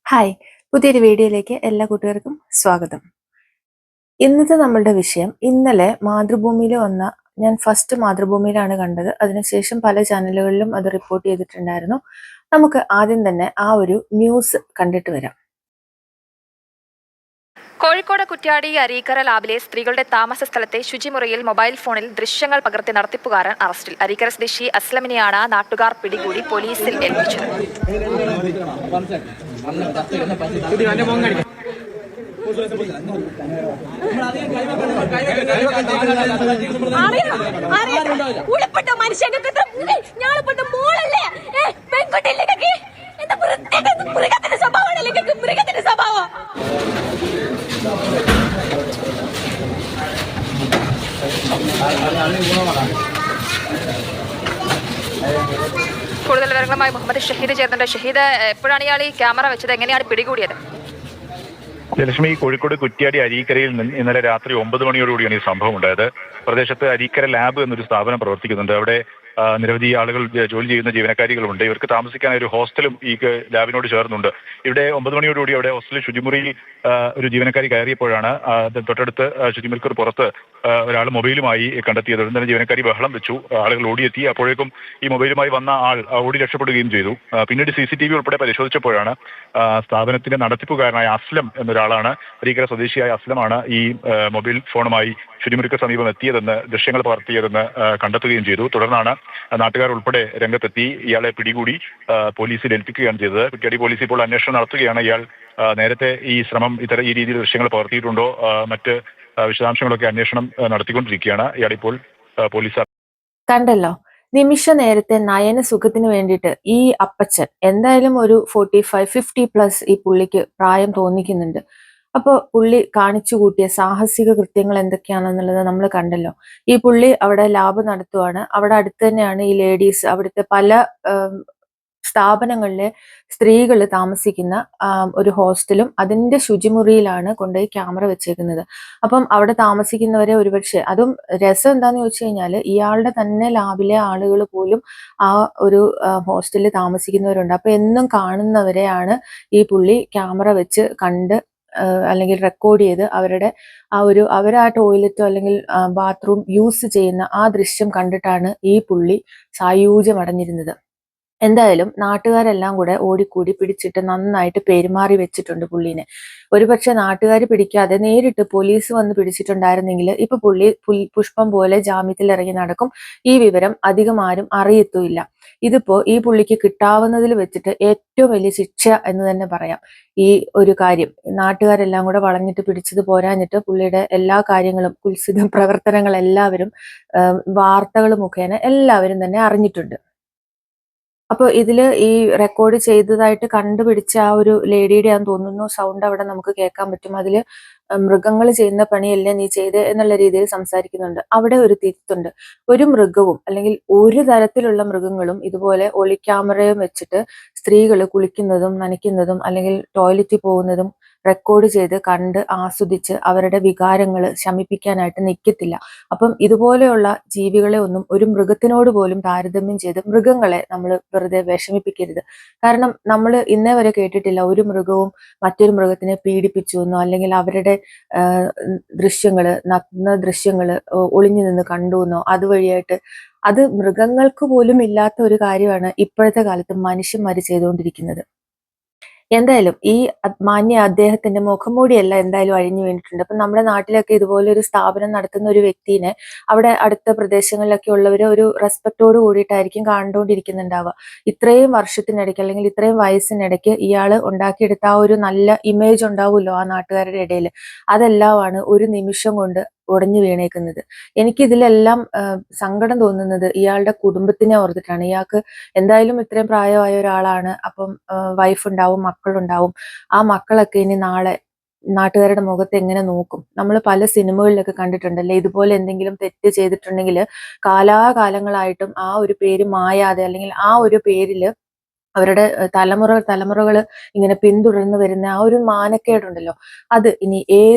Hi! പുതിയൊരു വീഡിയോയിലേക്ക് എല്ലാ കൂട്ടുകാർക്കും സ്വാഗതം. ഇന്നത്തെ നമ്മളുടെ വിഷയം ഇന്നലെ മാതൃഭൂമിയിൽ വന്ന ഞാൻ ഫസ്റ്റ് മാതൃഭൂമിയിലാണ് കണ്ടത്. അതിനുശേഷം പല ചാനലുകളിലും അത് റിപ്പോർട്ട് ചെയ്തിട്ടുണ്ടായിരുന്നു. നമുക്ക് ആദ്യം തന്നെ ആ ഒരു ന്യൂസ് കണ്ടിട്ട് വരാം. കോഴിക്കോട് കുറ്റ്യാടി അരീക്കര ലാബിലെ സ്ത്രീകളുടെ താമസ സ്ഥലത്തെ ശുചിമുറിയിൽ മൊബൈൽ ഫോണിൽ ദൃശ്യങ്ങൾ പകർത്തി നടത്തിപ്പുകാരൻ അറസ്റ്റിൽ. അരീക്കര സ്വദേശി അസ്ലമിനെയാണ് നാട്ടുകാർ പിടികൂടി പോലീസിൽ ഏൽപ്പിച്ചത്. കൂടുതൽ വിവരങ്ങളുമായി മുഹമ്മദ് ഷഹീദ് ചേർന്നുണ്ട്. ഷഹീദ്, എപ്പോഴാണ് ഇയാൾ ഈ ക്യാമറ വെച്ചത്? എങ്ങനെയാണ് പിടികൂടിയത്? ജലക്ഷ്മി, കോഴിക്കോട് കുറ്റ്യാടി അരീക്കരയിൽ നിന്ന് ഇന്നലെ രാത്രി 9 മണിയോടുകൂടിയാണ് ഈ സംഭവം ഉണ്ടായത്. പ്രദേശത്ത് അരീക്കര ലാബ് എന്നൊരു സ്ഥാപനം പ്രവർത്തിക്കുന്നുണ്ട്. അവിടെ നിരവധി ആളുകൾ ജോലി ചെയ്യുന്ന ജീവനക്കാരികളുണ്ട്. ഇവർക്ക് താമസിക്കാൻ ഒരു ഹോസ്റ്റലും ഈ ലാബിനോട് ചേർന്നുണ്ട്. ഇവിടെ 9 മണിയോടുകൂടി അവിടെ ഹോസ്റ്റലിൽ ശുചിമുറിയിൽ ഒരു ജീവനക്കാരി കയറിയപ്പോഴാണ് തൊട്ടടുത്ത് ശുചിമുറിക്ക് പുറത്ത് ഒരാൾ മൊബൈലുമായി കണ്ടെത്തിയത്. ഉടൻ തന്നെ ജീവനക്കാരി ബഹളം വെച്ചു. ആളുകൾ ഓടിയെത്തി. അപ്പോഴേക്കും ഈ മൊബൈലുമായി വന്ന ആൾ ഓടി രക്ഷപ്പെടുകയും ചെയ്തു. പിന്നീട് CCTV ഉൾപ്പെടെ പരിശോധിച്ചപ്പോഴാണ് സ്ഥാപനത്തിന്റെ നടത്തിപ്പുകാരനായ അസ്ലം എന്നൊരാളാണ്, അരീക്കര സ്വദേശിയായ അസ്ലമാണ് ഈ മൊബൈൽ ഫോണുമായി ശുചിമുറിക്ക് സമീപം എത്തിയതെന്ന്, ദൃശ്യങ്ങൾ പകർത്തിയതെന്ന് കണ്ടെത്തുകയും ചെയ്തു. തുടർന്നാണ് നാട്ടുകാർ ഉൾപ്പെടെ രംഗത്തെത്തി ഇയാളെ പിടികൂടി പോലീസിൽ ഏൽപ്പിക്കുകയാണ് ചെയ്തത്. കുറ്റ്യാടി പോലീസ് ഇപ്പോൾ അന്വേഷണം നടത്തുകയാണ്. ഇയാൾ നേരത്തെ ഈ ശ്രമം ഈ രീതിയിൽ ദൃശ്യങ്ങൾ പകർത്തിയിട്ടുണ്ടോ, മറ്റ് വിശദാംശങ്ങളൊക്കെ അന്വേഷണം നടത്തിക്കൊണ്ടിരിക്കുകയാണ്. ഇയാളിപ്പോൾ പോലീസ് കണ്ടല്ലോ, നിമിഷ നേരത്തെ നയന സുഖത്തിന് വേണ്ടിയിട്ട് ഈ അപ്പച്ചൻ എന്തായാലും ഒരു 45-50+ ഈ പുള്ളിക്ക് പ്രായം തോന്നിക്കുന്നുണ്ട്. അപ്പോൾ പുള്ളി കാണിച്ചു കൂട്ടിയ സാഹസിക കൃത്യങ്ങൾ എന്തൊക്കെയാണെന്നുള്ളത് നമ്മൾ കണ്ടല്ലോ. ഈ പുള്ളി അവിടെ ലാബ് നടത്തുവാണ്. അവിടെ അടുത്ത് തന്നെയാണ് ഈ ലേഡീസ്, അവിടുത്തെ പല സ്ഥാപനങ്ങളിലെ സ്ത്രീകൾ താമസിക്കുന്ന ഒരു ഹോസ്റ്റലും അതിന്റെ ശുചിമുറിയിലാണ് കൊണ്ടുപോയി ക്യാമറ വെച്ചേക്കുന്നത്. അപ്പം അവിടെ താമസിക്കുന്നവരെ ഒരുപക്ഷെ, അതും രസം എന്താന്ന് ചോദിച്ചു കഴിഞ്ഞാൽ, ഇയാളുടെ തന്നെ ലാബിലെ ആളുകൾ പോലും ആ ഒരു ഹോസ്റ്റലിൽ താമസിക്കുന്നവരുണ്ട്. അപ്പൊ എന്നും കാണുന്നവരെയാണ് ഈ പുള്ളി ക്യാമറ വെച്ച് കണ്ട് അല്ലെങ്കിൽ റെക്കോർഡ് ചെയ്ത് അവർ ആ ടോയ്ലറ്റോ അല്ലെങ്കിൽ ബാത്റൂം യൂസ് ചെയ്യുന്ന ആ ദൃശ്യം കണ്ടിട്ടാണ് ഈ പുള്ളി സായൂജ്യം അടഞ്ഞിരുന്നത്. എന്തായാലും നാട്ടുകാരെല്ലാം കൂടെ ഓടിക്കൂടി പിടിച്ചിട്ട് നന്നായിട്ട് പെരുമാറി വെച്ചിട്ടുണ്ട് പുള്ളീനെ. ഒരുപക്ഷെ നാട്ടുകാർ പിടിക്കാതെ നേരിട്ട് പോലീസ് വന്ന് പിടിച്ചിട്ടുണ്ടായിരുന്നെങ്കിൽ ഇപ്പൊ പുള്ളി പുഷ്പം പോലെ ജാമ്യത്തിൽ ഇറങ്ങി നടക്കും. ഈ വിവരം അധികം ആരും അറിയത്തുമില്ല. ഇതിപ്പോ ഈ പുള്ളിക്ക് കിട്ടാവുന്നതിൽ വെച്ചിട്ട് ഏറ്റവും വലിയ ശിക്ഷ എന്ന് തന്നെ പറയാം. ഈ ഒരു കാര്യം നാട്ടുകാരെല്ലാം കൂടെ വളഞ്ഞിട്ട് പിടിച്ചത് പോരാഞ്ഞിട്ട് പുള്ളിയുടെ എല്ലാ കാര്യങ്ങളും, കുൽസിത പ്രവർത്തനങ്ങൾ എല്ലാവരും വാർത്തകൾ മുഖേന എല്ലാവരും തന്നെ അറിഞ്ഞിട്ടുണ്ട്. അപ്പോൾ ഇതില് ഈ റെക്കോർഡ് ചെയ്തതായിട്ട് കണ്ടുപിടിച്ച ആ ഒരു ലേഡിയുടെ ആണെന്ന് തോന്നുന്നു സൗണ്ട് അവിടെ നമുക്ക് കേൾക്കാൻ പറ്റും. അതില് മൃഗങ്ങൾ ചെയ്യുന്ന പണിയല്ലേ നീ ചെയ്ത് എന്നുള്ള രീതിയിൽ സംസാരിക്കുന്നുണ്ട്. അവിടെ ഒരു തിരുത്തുണ്ട്. ഒരു മൃഗവും അല്ലെങ്കിൽ ഒരു തരത്തിലുള്ള മൃഗങ്ങളും ഇതുപോലെ ഒളിക്യാമറയും വെച്ചിട്ട് സ്ത്രീകൾ കുളിക്കുന്നതും നനയ്ക്കുന്നതും അല്ലെങ്കിൽ ടോയ്ലറ്റിൽ പോകുന്നതും റെക്കോർഡ് ചെയ്ത് കണ്ട് ആസ്വദിച്ച് അവരുടെ വികാരങ്ങൾ ശമിപ്പിക്കാനായിട്ട് നിൽക്കത്തില്ല. അപ്പം ഇതുപോലെയുള്ള ജീവികളെ ഒന്നും ഒരു മൃഗത്തിനോട് പോലും താരതമ്യം ചെയ്ത് മൃഗങ്ങളെ നമ്മൾ വെറുതെ വിഷമിപ്പിക്കരുത്. കാരണം നമ്മൾ ഇന്നേ വരെ കേട്ടിട്ടില്ല ഒരു മൃഗവും മറ്റൊരു മൃഗത്തിനെ പീഡിപ്പിച്ചു എന്നോ അല്ലെങ്കിൽ അവരുടെ നഗ്ന ദൃശ്യങ്ങള് ഒളിഞ്ഞു നിന്ന് കണ്ടു എന്നോ അതുവഴിയായിട്ട്. അത് മൃഗങ്ങൾക്ക് പോലും ഇല്ലാത്ത ഒരു കാര്യമാണ് ഇപ്പോഴത്തെ കാലത്ത് മനുഷ്യന്മാർ ചെയ്തുകൊണ്ടിരിക്കുന്നത്. എന്തായാലും ഈ മാന്യ അദ്ദേഹത്തിന്റെ മുഖംമൂടിയല്ല എന്തായാലും അഴിഞ്ഞു വീണിട്ടുണ്ട്. അപ്പൊ നമ്മുടെ നാട്ടിലൊക്കെ ഇതുപോലെ ഒരു സ്ഥാപനം നടത്തുന്ന ഒരു വ്യക്തിനെ അവിടെ അടുത്ത പ്രദേശങ്ങളിലൊക്കെ ഉള്ളവര് ഒരു റെസ്പെക്റ്റോട് കൂടിയിട്ടായിരിക്കും കണ്ടുകൊണ്ടിരിക്കുന്നുണ്ടാവുക. ഇത്രയും വർഷത്തിനിടയ്ക്ക് അല്ലെങ്കിൽ ഇത്രയും വയസ്സിനിടയ്ക്ക് ഇയാള് ഉണ്ടാക്കിയെടുത്ത ആ ഒരു നല്ല ഇമേജ് ഉണ്ടാവുമല്ലോ ആ നാട്ടുകാരുടെ ഇടയിൽ, അതെല്ലാമാണ് ഒരു നിമിഷം കൊണ്ട് ഉടഞ്ഞു വീണേക്കുന്നത്. എനിക്കിതിലെല്ലാം സങ്കടം തോന്നുന്നത് ഇയാളുടെ കുടുംബത്തിനെ ഓർത്തിട്ടാണ്. ഇയാൾക്ക് എന്തായാലും ഇത്രയും പ്രായമായ ഒരാളാണ്. അപ്പം വൈഫ് ഉണ്ടാവും, മക്കളുണ്ടാവും. ആ മക്കളൊക്കെ ഇനി നാളെ നാട്ടുകാരുടെ മുഖത്ത് എങ്ങനെ നോക്കും? നമ്മൾ പല സിനിമകളിലൊക്കെ കണ്ടിട്ടുണ്ടല്ലേ, ഇതുപോലെ എന്തെങ്കിലും തെറ്റ് ചെയ്തിട്ടുണ്ടെങ്കിൽ കാലാകാലങ്ങളായിട്ടും ആ ഒരു പേര് മായാതെ അല്ലെങ്കിൽ ആ ഒരു പേരില് അവരുടെ തലമുറകൾ ഇങ്ങനെ പിന്തുടർന്ന് വരുന്ന ആ ഒരു മാനക്കേടുണ്ടല്ലോ, അത് ഇനി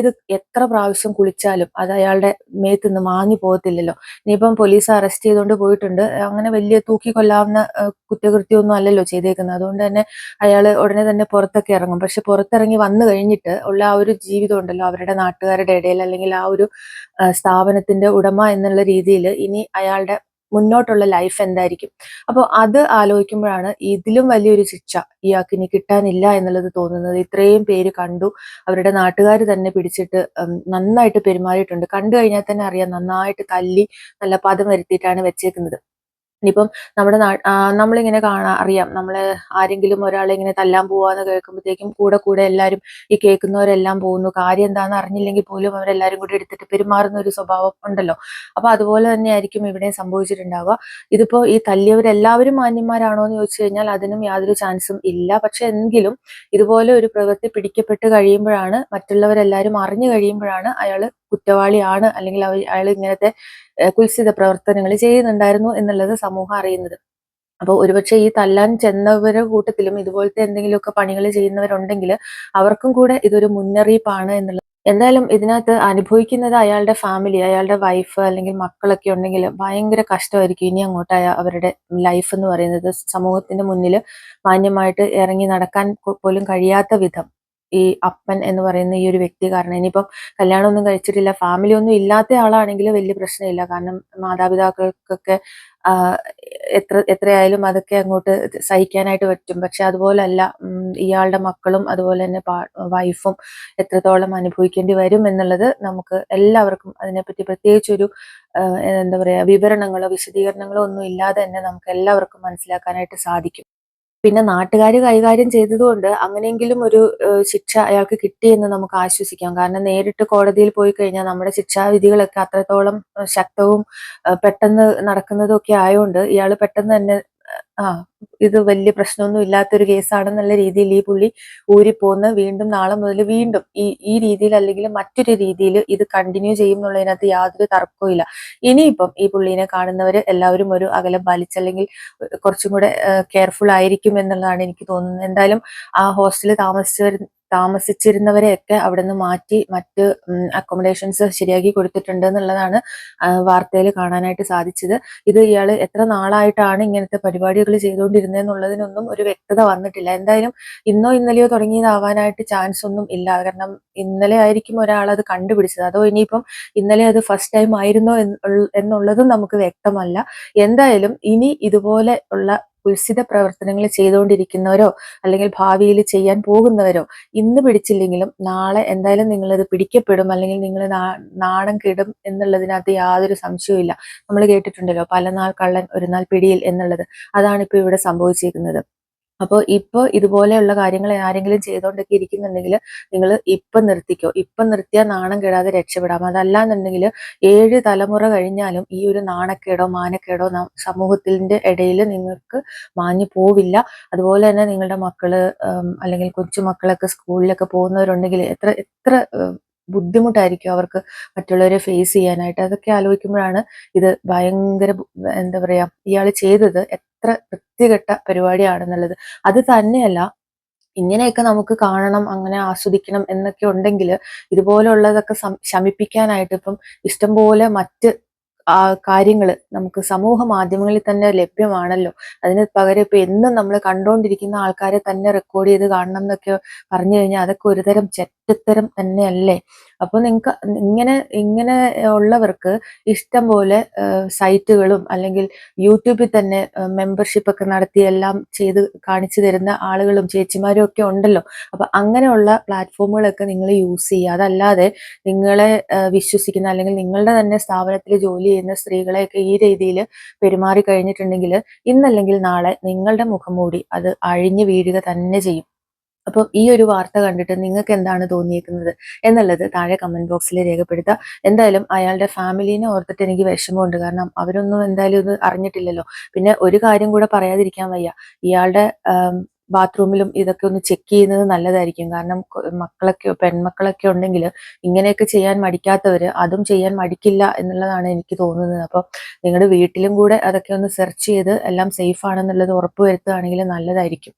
എത്ര പ്രാവശ്യം കുളിച്ചാലും അത് അയാളുടെ മേത്തുനിന്ന് മാഞ്ഞു പോകത്തില്ലല്ലോ. ഇനിയിപ്പം പോലീസ് അറസ്റ്റ് ചെയ്തുകൊണ്ട് പോയിട്ടുണ്ട്. അങ്ങനെ വലിയ തൂക്കിക്കൊല്ലാവുന്ന കുറ്റകൃത്യമൊന്നും അല്ലല്ലോ ചെയ്തേക്കുന്നത്. അതുകൊണ്ട് തന്നെ അയാള് ഉടനെ തന്നെ പുറത്തൊക്കെ ഇറങ്ങും. പക്ഷെ പുറത്തിറങ്ങി വന്നു കഴിഞ്ഞിട്ട് ഉള്ള ആ ഒരു ജീവിതം ഉണ്ടല്ലോ, അവരുടെ നാട്ടുകാരുടെ ഇടയിൽ അല്ലെങ്കിൽ ആ ഒരു സ്ഥാപനത്തിന്റെ ഉടമ എന്നുള്ള രീതിയിൽ ഇനി അയാളുടെ മുന്നോട്ടുള്ള ലൈഫ് എന്തായിരിക്കും. അപ്പോൾ അത് ആലോചിക്കുമ്പോഴാണ് ഇതിലും വലിയൊരു ശിക്ഷ ഇയാൾക്ക് ഇനി കിട്ടാനില്ല എന്നുള്ളത് തോന്നുന്നത്. ഇത്രയും പേര് കണ്ടു, അവരുടെ നാട്ടുകാർ തന്നെ പിടിച്ചിട്ട് നന്നായിട്ട് പെരുമാറിയിട്ടുണ്ട്. കണ്ടു കഴിഞ്ഞാൽ തന്നെ അറിയാം, നന്നായിട്ട് തല്ലി നല്ല പദം വരുത്തിയിട്ടാണ് വെച്ചേക്കുന്നത്. ഇനിയിപ്പം നമ്മളിങ്ങനെ അറിയാം, നമ്മള് ആരെങ്കിലും ഒരാളെ ഇങ്ങനെ തല്ലാൻ പോവാന്ന് കേൾക്കുമ്പോഴത്തേക്കും കൂടെ എല്ലാവരും ഈ കേൾക്കുന്നവരെല്ലാം പോകുന്നു. കാര്യം എന്താണെന്ന് അറിഞ്ഞില്ലെങ്കിൽ പോലും അവരെല്ലാരും കൂടി എടുത്തിട്ട് പെരുമാറുന്ന ഒരു സ്വഭാവം ഉണ്ടല്ലോ. അപ്പൊ അതുപോലെ തന്നെയായിരിക്കും ഇവിടെ സംഭവിച്ചിട്ടുണ്ടാവുക. ഇതിപ്പോ ഈ തല്ലിയവരെല്ലാവരും മാന്യന്മാരാണോ എന്ന് ചോദിച്ചു കഴിഞ്ഞാൽ അതിനും യാതൊരു ചാൻസും ഇല്ല. പക്ഷെ എങ്കിലും ഇതുപോലെ ഒരു പ്രവൃത്തി പിടിക്കപ്പെട്ട് കഴിയുമ്പോഴാണ്, മറ്റുള്ളവരെല്ലാരും അറിഞ്ഞു കഴിയുമ്പോഴാണ് അയാള് കുറ്റവാളിയാണ് അല്ലെങ്കിൽ അയാൾ ഇങ്ങനത്തെ കുൽസിത പ്രവർത്തനങ്ങൾ ചെയ്യുന്നുണ്ടായിരുന്നു എന്നുള്ളത് സമൂഹം അറിയുന്നത്. അപ്പൊ ഒരുപക്ഷെ ഈ തല്ലാൻ ചെന്നവരുടെ കൂട്ടത്തിലും ഇതുപോലത്തെ എന്തെങ്കിലുമൊക്കെ പണികൾ ചെയ്യുന്നവരുണ്ടെങ്കിൽ അവർക്കും കൂടെ ഇതൊരു മുന്നറിയിപ്പാണ് എന്നുള്ളത്. എന്തായാലും ഇതിനകത്ത് അനുഭവിക്കുന്നത് അയാളുടെ ഫാമിലി, അയാളുടെ വൈഫ് അല്ലെങ്കിൽ മക്കളൊക്കെ ഉണ്ടെങ്കിൽ ഭയങ്കര കഷ്ടമായിരിക്കും ഇനി അങ്ങോട്ട് അവരുടെ ലൈഫ് എന്ന് പറയുന്നത്. സമൂഹത്തിന്റെ മുന്നിൽ മാന്യമായിട്ട് ഇറങ്ങി നടക്കാൻ പോലും കഴിയാത്ത വിധം ഈ അപ്പൻ എന്ന് പറയുന്ന ഈ ഒരു വ്യക്തി കാരണം. ഇനിയിപ്പം കല്യാണമൊന്നും കഴിച്ചിട്ടില്ല, ഫാമിലി ഒന്നും ഇല്ലാത്ത ആളാണെങ്കിൽ വലിയ പ്രശ്നമില്ല. കാരണം മാതാപിതാക്കൾക്കൊക്കെ എത്രയായാലും അതൊക്കെ അങ്ങോട്ട് സഹിക്കാനായിട്ട് പറ്റും. പക്ഷെ അതുപോലല്ല, ഇയാളുടെ മക്കളും അതുപോലെ തന്നെ വൈഫും എത്രത്തോളം അനുഭവിക്കേണ്ടി വരും എന്നുള്ളത് നമുക്ക് എല്ലാവർക്കും അതിനെപ്പറ്റി പ്രത്യേകിച്ചൊരു എന്താ പറയാ വിവരണങ്ങളോ വിശദീകരണങ്ങളോ ഒന്നും ഇല്ലാതെ തന്നെ നമുക്ക് എല്ലാവർക്കും മനസ്സിലാക്കാനായിട്ട് സാധിക്കും. പിന്നെ നാട്ടുകാര് കൈകാര്യം ചെയ്തതുകൊണ്ട് അങ്ങനെയെങ്കിലും ഒരു ശിക്ഷ അയാൾക്ക് കിട്ടിയെന്ന് നമുക്ക് ആശ്വസിക്കാം. കാരണം നേരിട്ട് കോടതിയിൽ പോയി കഴിഞ്ഞാൽ നമ്മുടെ ശിക്ഷാവിധികളൊക്കെ അത്രത്തോളം ശക്തവും പെട്ടെന്ന് നടക്കുന്നതും ഒക്കെ ആയതുകൊണ്ട് ഇയാള് പെട്ടെന്ന് തന്നെ ആ ഇത് വലിയ പ്രശ്നമൊന്നും ഇല്ലാത്തൊരു കേസാണെന്നുള്ള രീതിയിൽ ഈ പുള്ളി ഊരിപ്പോന്ന് വീണ്ടും നാളെ മുതൽ വീണ്ടും ഈ രീതിയിൽ അല്ലെങ്കിൽ മറ്റൊരു രീതിയിൽ ഇത് കണ്ടിന്യൂ ചെയ്യും എന്നുള്ളതിനകത്ത് യാതൊരു തർക്കവും ഇല്ല. ഇനിയിപ്പം ഈ പുള്ളീനെ കാണുന്നവര് എല്ലാവരും ഒരു അകലം പാലിച്ചല്ലെങ്കിൽ കുറച്ചും കൂടെ കെയർഫുൾ ആയിരിക്കും എന്നുള്ളതാണ് എനിക്ക് തോന്നുന്നത്. എന്തായാലും ആ ഹോസ്റ്റലിൽ താമസിച്ചിരുന്നവരെയൊക്കെ അവിടെ നിന്ന് മാറ്റി മറ്റ് അക്കോമഡേഷൻസ് ശരിയാക്കി കൊടുത്തിട്ടുണ്ട് എന്നുള്ളതാണ് വാർത്തയിൽ കാണാനായിട്ട് സാധിച്ചത്. ഇത് ഇയാൾ എത്ര നാളായിട്ടാണ് ഇങ്ങനത്തെ പരിപാടികൾ ചെയ്തുകൊണ്ടിരുന്നതെന്നുള്ളതിനൊന്നും ഒരു വ്യക്തത വന്നിട്ടില്ല. എന്തായാലും ഇന്നോ ഇന്നലെയോ തുടങ്ങിയതാവാനായിട്ട് ചാൻസ് ഒന്നും ഇല്ല. കാരണം ഇന്നലെ ആയിരിക്കും ഒരാൾ അത് കണ്ടുപിടിച്ചത്. അതോ ഇനിയിപ്പം ഇന്നലെ അത് ഫസ്റ്റ് ടൈം ആയിരുന്നോ എന്നുള്ളതും നമുക്ക് വ്യക്തമല്ല. എന്തായാലും ഇനി ഇതുപോലെ ഉള്ള കുൽസിത പ്രവർത്തനങ്ങൾ ചെയ്തുകൊണ്ടിരിക്കുന്നവരോ അല്ലെങ്കിൽ ഭാവിയിൽ ചെയ്യാൻ പോകുന്നവരോ ഇന്ന് പിടിച്ചില്ലെങ്കിലും നാളെ എന്തായാലും നിങ്ങളത് പിടിക്കപ്പെടും, അല്ലെങ്കിൽ നിങ്ങൾ നാണം കെടും എന്നുള്ളതിനകത്ത് യാതൊരു സംശയവും ഇല്ല. നമ്മൾ കേട്ടിട്ടുണ്ടല്ലോ, പല നാൾ കള്ളൻ ഒരു നാൾ പിടിയിൽ എന്നുള്ളത്. അതാണ് ഇപ്പൊ ഇവിടെ സംഭവിച്ചിരിക്കുന്നത്. അപ്പോൾ ഇപ്പൊ ഇതുപോലെയുള്ള കാര്യങ്ങൾ ആരെങ്കിലും ചെയ്തുകൊണ്ടൊക്കെ ഇരിക്കുന്നുണ്ടെങ്കിൽ നിങ്ങൾ ഇപ്പം നിർത്തിക്കോ. ഇപ്പം നിർത്തിയാൽ നാണം കെടാതെ രക്ഷപ്പെടാം. അതല്ലാന്നുണ്ടെങ്കിൽ 7 തലമുറ കഴിഞ്ഞാലും ഈ ഒരു നാണക്കേടോ മാനക്കേടോ സമൂഹത്തിന്റെ ഇടയിൽ നിങ്ങൾക്ക് മാഞ്ഞു പോവില്ല. അതുപോലെ തന്നെ നിങ്ങളുടെ മക്കള് അല്ലെങ്കിൽ കൊച്ചുമക്കളൊക്കെ സ്കൂളിലൊക്കെ പോകുന്നവരുണ്ടെങ്കിൽ എത്ര എത്ര ബുദ്ധിമുട്ടായിരിക്കും അവർക്ക് മറ്റുള്ളവരെ ഫേസ് ചെയ്യാനായിട്ട്. അതൊക്കെ ആലോചിക്കുമ്പോഴാണ് ഇത് ഭയങ്കര എന്താ പറയാ ഇയാൾ ചെയ്തത് എത്ര വൃത്തികെട്ട പരിപാടിയാണെന്നുള്ളത്. അത് തന്നെയല്ല, ഇങ്ങനെയൊക്കെ നമുക്ക് കാണണം, അങ്ങനെ ആസ്വദിക്കണം എന്നൊക്കെ ഉണ്ടെങ്കിൽ ഇതുപോലുള്ളതൊക്കെ ശമിപ്പിക്കാനായിട്ട് ഇപ്പം ഇഷ്ടംപോലെ മറ്റ് കാര്യങ്ങൾ നമുക്ക് സമൂഹ മാധ്യമങ്ങളിൽ തന്നെ ലഭ്യമാണല്ലോ. അതിന് പകരം ഇപ്പൊ എന്നും നമ്മൾ കണ്ടുകൊണ്ടിരിക്കുന്ന ആൾക്കാരെ തന്നെ റെക്കോർഡ് ചെയ്ത് കാണണം എന്നൊക്കെ പറഞ്ഞു കഴിഞ്ഞാൽ അതൊക്കെ ഒരുതരം ചെറ്റത്തരം തന്നെയല്ലേ. അപ്പൊ നിങ്ങൾക്ക് ഇങ്ങനെ ഉള്ളവർക്ക് ഇഷ്ടം പോലെ സൈറ്റുകളും അല്ലെങ്കിൽ യൂട്യൂബിൽ തന്നെ മെമ്പർഷിപ്പ് ഒക്കെ നടത്തി എല്ലാം ചെയ്ത് കാണിച്ചു തരുന്ന ആളുകളും ചേച്ചിമാരും ഒക്കെ ഉണ്ടല്ലോ. അപ്പൊ അങ്ങനെയുള്ള പ്ലാറ്റ്ഫോമുകളൊക്കെ നിങ്ങൾ യൂസ് ചെയ്യുക. അതല്ലാതെ നിങ്ങളെ വിശ്വസിക്കുന്ന അല്ലെങ്കിൽ നിങ്ങളുടെ തന്നെ സ്ഥാപനത്തിൽ ജോലി ചെയ്യുന്ന സ്ത്രീകളെയൊക്കെ ഈ രീതിയിൽ പെരുമാറി കഴിഞ്ഞിട്ടുണ്ടെങ്കിൽ ഇന്നല്ലെങ്കിൽ നാളെ നിങ്ങളുടെ മുഖംമൂടി അത് അഴിഞ്ഞു വീഴുക തന്നെ ചെയ്യും. അപ്പോൾ ഈ ഒരു വാർത്ത കണ്ടിട്ട് നിങ്ങൾക്ക് എന്താണ് തോന്നിയേക്കുന്നത് എന്നുള്ളത് താഴെ കമന്റ് ബോക്സിൽ രേഖപ്പെടുത്തുക. എന്തായാലും അയാളുടെ ഫാമിലിനെ ഓർത്തിട്ട് എനിക്ക് വിഷമമുണ്ട്. കാരണം അവരൊന്നും എന്തായാലും ഇത് അറിഞ്ഞിട്ടില്ലല്ലോ. പിന്നെ ഒരു കാര്യം കൂടെ പറയാതിരിക്കാൻ വയ്യ, ഇയാളുടെ ബാത്റൂമിലും ഇതൊക്കെ ഒന്ന് ചെക്ക് ചെയ്യുന്നത് നല്ലതായിരിക്കും. കാരണം പെൺമക്കളൊക്കെ ഉണ്ടെങ്കിൽ ഇങ്ങനെയൊക്കെ ചെയ്യാൻ മടിക്കാത്തവര് അതും ചെയ്യാൻ മടിക്കില്ല എന്നുള്ളതാണ് എനിക്ക് തോന്നുന്നത്. അപ്പം നിങ്ങളുടെ വീട്ടിലും കൂടെ അതൊക്കെ ഒന്ന് സെർച്ച് ചെയ്ത് എല്ലാം സേഫ് ആണെന്നുള്ളത് ഉറപ്പുവരുത്തുകയാണെങ്കിൽ നല്ലതായിരിക്കും.